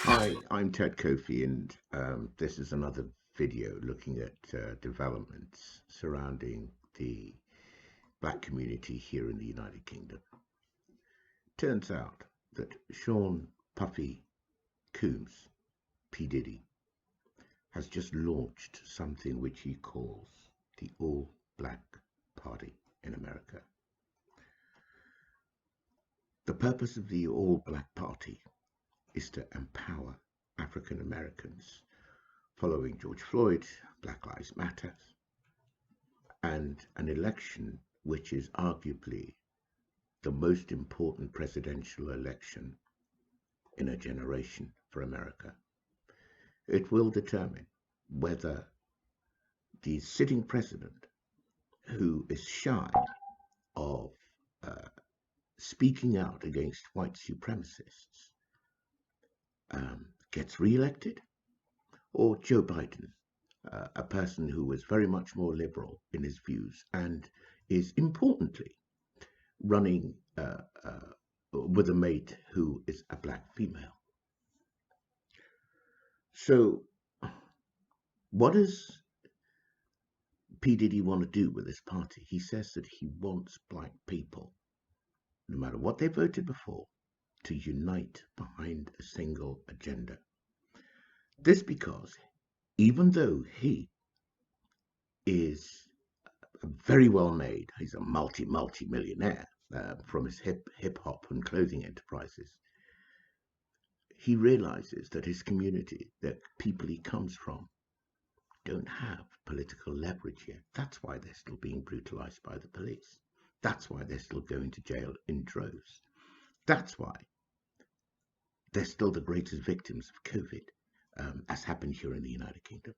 Hi, I'm Ted Kofi, and this is another video looking at developments surrounding the black community here in the United Kingdom. Turns out that Sean Puffy Coombs, P.Diddy, has just launched something which he calls the All Black Party in America. The purpose of the All Black Party is to empower African Americans following George Floyd, Black Lives Matter, and an election which is arguably the most important presidential election in a generation for America. It will determine whether the sitting president, who is shy of uh, speaking out against white supremacists, gets re-elected, or Joe Biden, a person who was very much more liberal in his views and is importantly running with a mate who is a black female. So, what does P. Diddy want to do with this party? He says that he wants black people, no matter what they voted before, to unite behind a single agenda. This because even though he is very well made, he's a multi millionaire from his hip hop and clothing enterprises, he realizes that his community, the people he comes from, don't have political leverage yet. That's why they're still being brutalized by the police. That's why they're still going to jail in droves. That's why they're still the greatest victims of COVID, as happened here in the United Kingdom.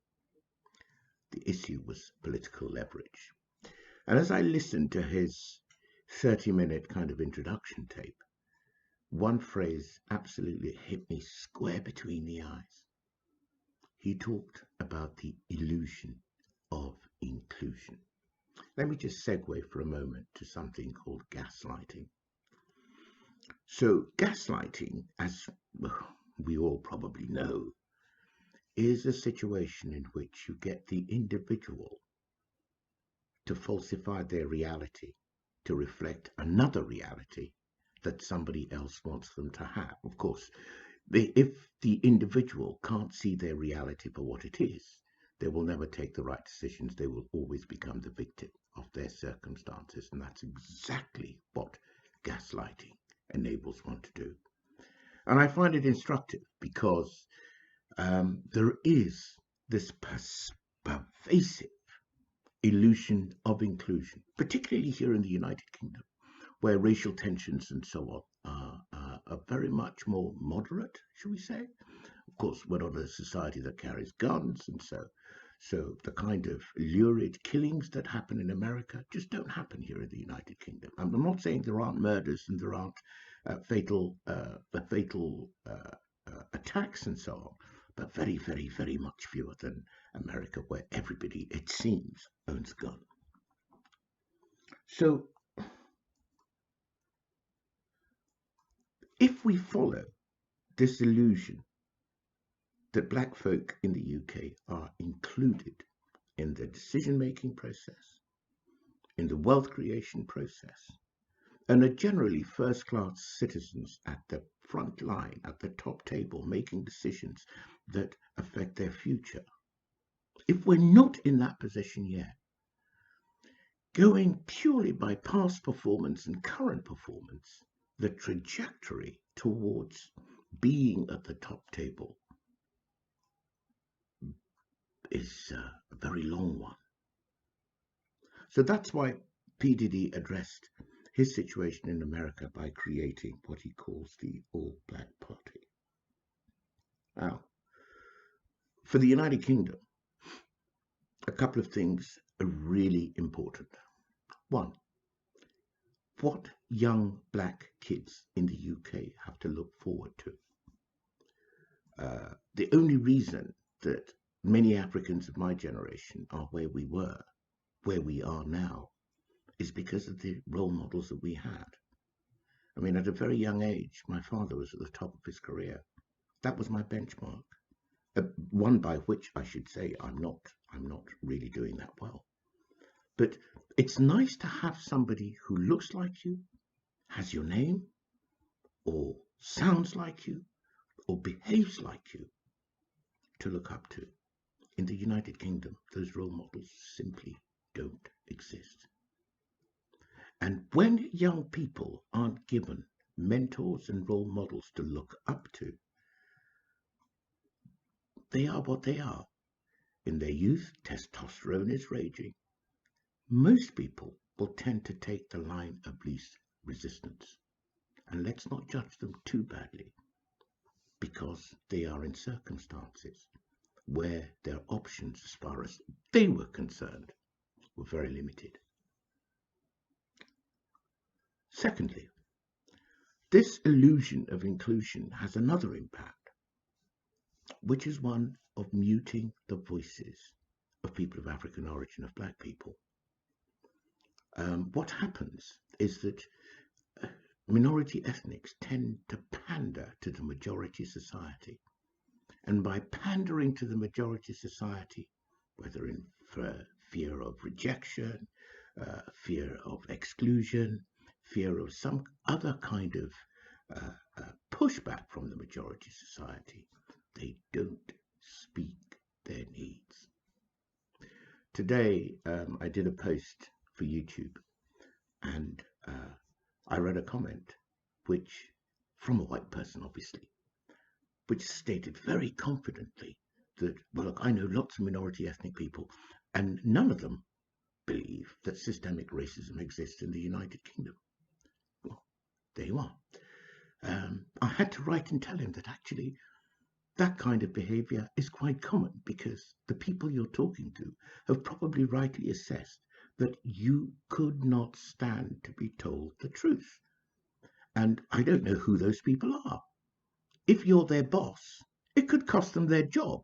The issue was political leverage. And as I listened to his 30-minute kind of introduction tape, one phrase absolutely hit me square between the eyes. He talked about the illusion of inclusion. Let me just segue for a moment to something called gaslighting. So, gaslighting, as we all probably know, is a situation in which you get the individual to falsify their reality to reflect another reality that somebody else wants them to have. Of course, if the individual can't see their reality for what it is, they will never take the right decisions. They will always become the victim of their circumstances. And that's exactly what gaslighting enables one to do. And I find it instructive because there is this pervasive illusion of inclusion, particularly here in the United Kingdom, where racial tensions and so on are very much more moderate, shall we say. Of course, we're not a society that carries guns, and so the kind of lurid killings that happen in America just don't happen here in the United Kingdom. I'm not saying there aren't murders and there aren't fatal attacks and so on, but very, very, very much fewer than America, where everybody, it seems, owns a gun. So, if we follow this illusion that black folk in the UK are included in the decision-making process, in the wealth creation process, and are generally first-class citizens at the front line, at the top table, making decisions that affect their future. If we're not in that position yet, going purely by past performance and current performance, the trajectory towards being at the top table is a very long one. So that's why P. Diddy addressed his situation in America by creating what he calls the All Black Party. Now, for the United Kingdom, a couple of things are really important. One, what young black kids in the UK have to look forward to. The only reason that many Africans of my generation are where we were, where we are now, is because of the role models that we had. I mean, at a very young age, my father was at the top of his career. That was my benchmark. One by which I should say I'm not really doing that well. But it's nice to have somebody who looks like you, has your name, or sounds like you, or behaves like you to look up to. In the United Kingdom, those role models simply don't exist. And when young people aren't given mentors and role models to look up to, they are what they are. In their youth, testosterone is raging. Most people will tend to take the line of least resistance. And let's not judge them too badly, because they are in circumstances where their options, as far as they were concerned, were very limited. Secondly, this illusion of inclusion has another impact, which is one of muting the voices of people of African origin, of black people. What happens is that minority ethnics tend to pander to the majority society. And by pandering to the majority society, whether in fear of rejection, fear of exclusion, fear of some other kind of pushback from the majority society, they don't speak their needs. Today, I did a post for YouTube, and I read a comment, which, from a white person, obviously, which stated very confidently that, well, look, I know lots of minority ethnic people, and none of them believe that systemic racism exists in the United Kingdom. Well, there you are. I had to write and tell him that actually that kind of behavior is quite common, because the people you're talking to have probably rightly assessed that you could not stand to be told the truth. And I don't know who those people are. If you're their boss, it could cost them their job,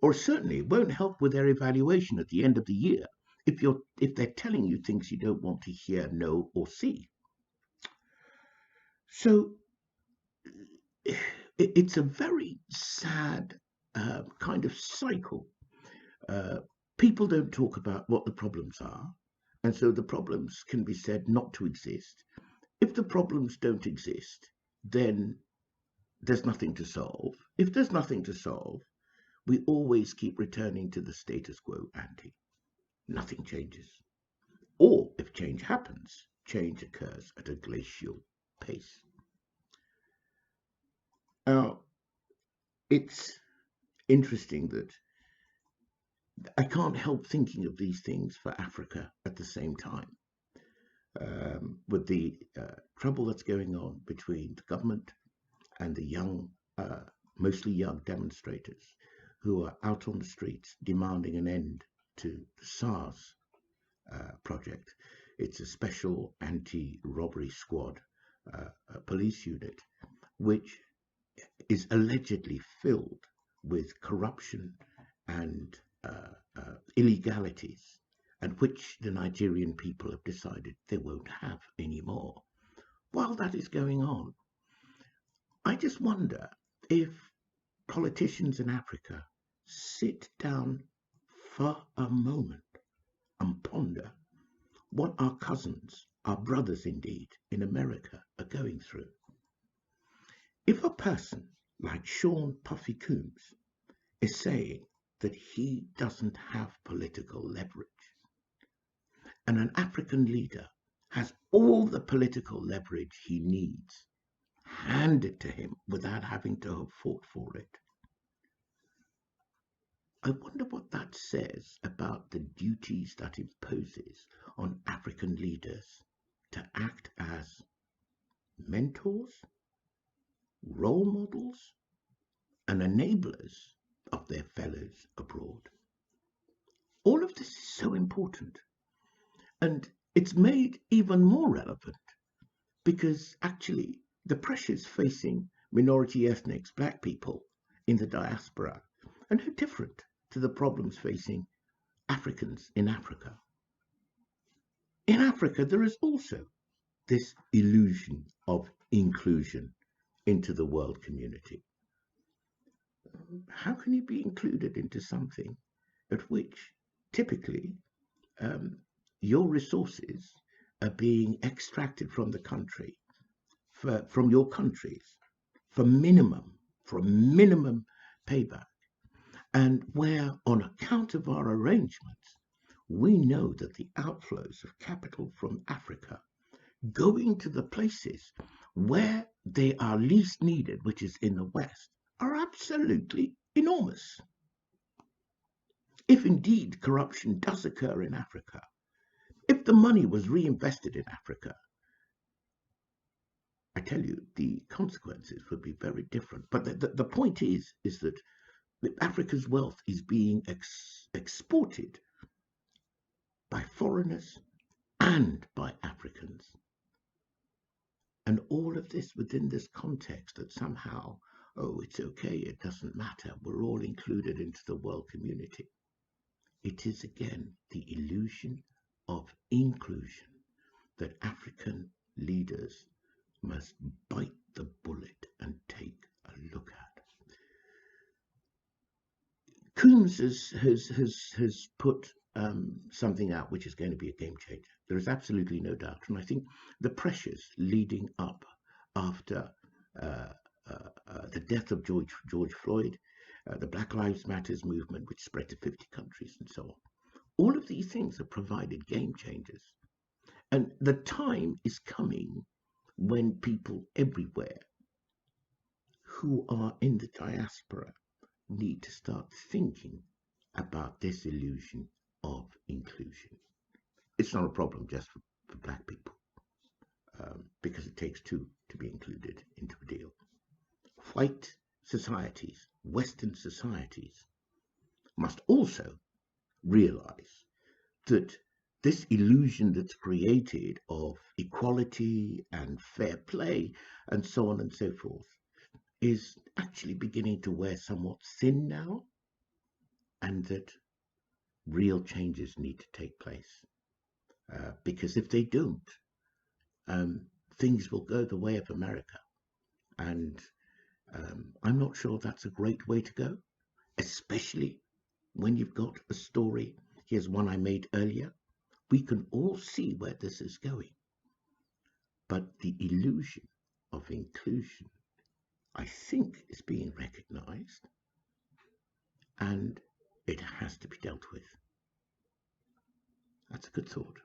or certainly it won't help with their evaluation at the end of the year if they're telling you things you don't want to hear, know, or see. So it's a very sad kind of cycle. People don't talk about what the problems are, and so the problems can be said not to exist. If the problems don't exist, then there's nothing to solve. If there's nothing to solve, we always keep returning to the status quo ante. Nothing changes. Or if change happens, change occurs at a glacial pace. Now, it's interesting that I can't help thinking of these things for Africa at the same time. With the trouble that's going on between the government and the young, mostly young demonstrators who are out on the streets demanding an end to the SARS project. It's a special anti-robbery squad police unit, which is allegedly filled with corruption and illegalities, and which the Nigerian people have decided they won't have anymore. While that is going on, I just wonder if politicians in Africa sit down for a moment and ponder what our cousins, our brothers indeed, in America are going through. If a person like Sean Puffy Coombs is saying that he doesn't have political leverage, and an African leader has all the political leverage he needs handed to him without having to have fought for it, I wonder what that says about the duties that imposes on African leaders to act as mentors, role models, and enablers of their fellows abroad. All of this is so important, and it's made even more relevant because actually the pressures facing minority ethnics, black people in the diaspora, are no different to the problems facing Africans in Africa. In Africa, there is also this illusion of inclusion into the world community. how can you be included into something at which typically um, your resources are being extracted from the country, from your countries, for minimum, for a minimum payback, and where, on account of our arrangements, we know that the outflows of capital from Africa going to the places where they are least needed, which is in the West, are absolutely enormous. If indeed corruption does occur in Africa, if the money was reinvested in Africa, I tell you, the consequences would be very different. But the point is that Africa's wealth is being exported by foreigners and by Africans. And all of this within this context that somehow, oh, it's okay, it doesn't matter, we're all included into the world community. It is again the illusion of inclusion that African leaders must bite the bullet and take a look at. Coombs has put something out which is going to be a game changer. There is absolutely no doubt. And I think the pressures leading up after the death of George Floyd, the Black Lives Matters movement, which spread to 50 countries and so on, all of these things have provided game changers. And the time is coming when people everywhere who are in the diaspora need to start thinking about this illusion of inclusion. It's not a problem just for black people, because it takes two to be included into a deal. White societies, Western societies, must also realize that this illusion that's created of equality and fair play and so on and so forth is actually beginning to wear somewhat thin now, and that real changes need to take place. Because if they don't, things will go the way of America. And I'm not sure that's a great way to go, especially when you've got a story. Here's one I made earlier. We can all see where this is going. But the illusion of inclusion, I think, is being recognized, and it has to be dealt with. That's a good thought.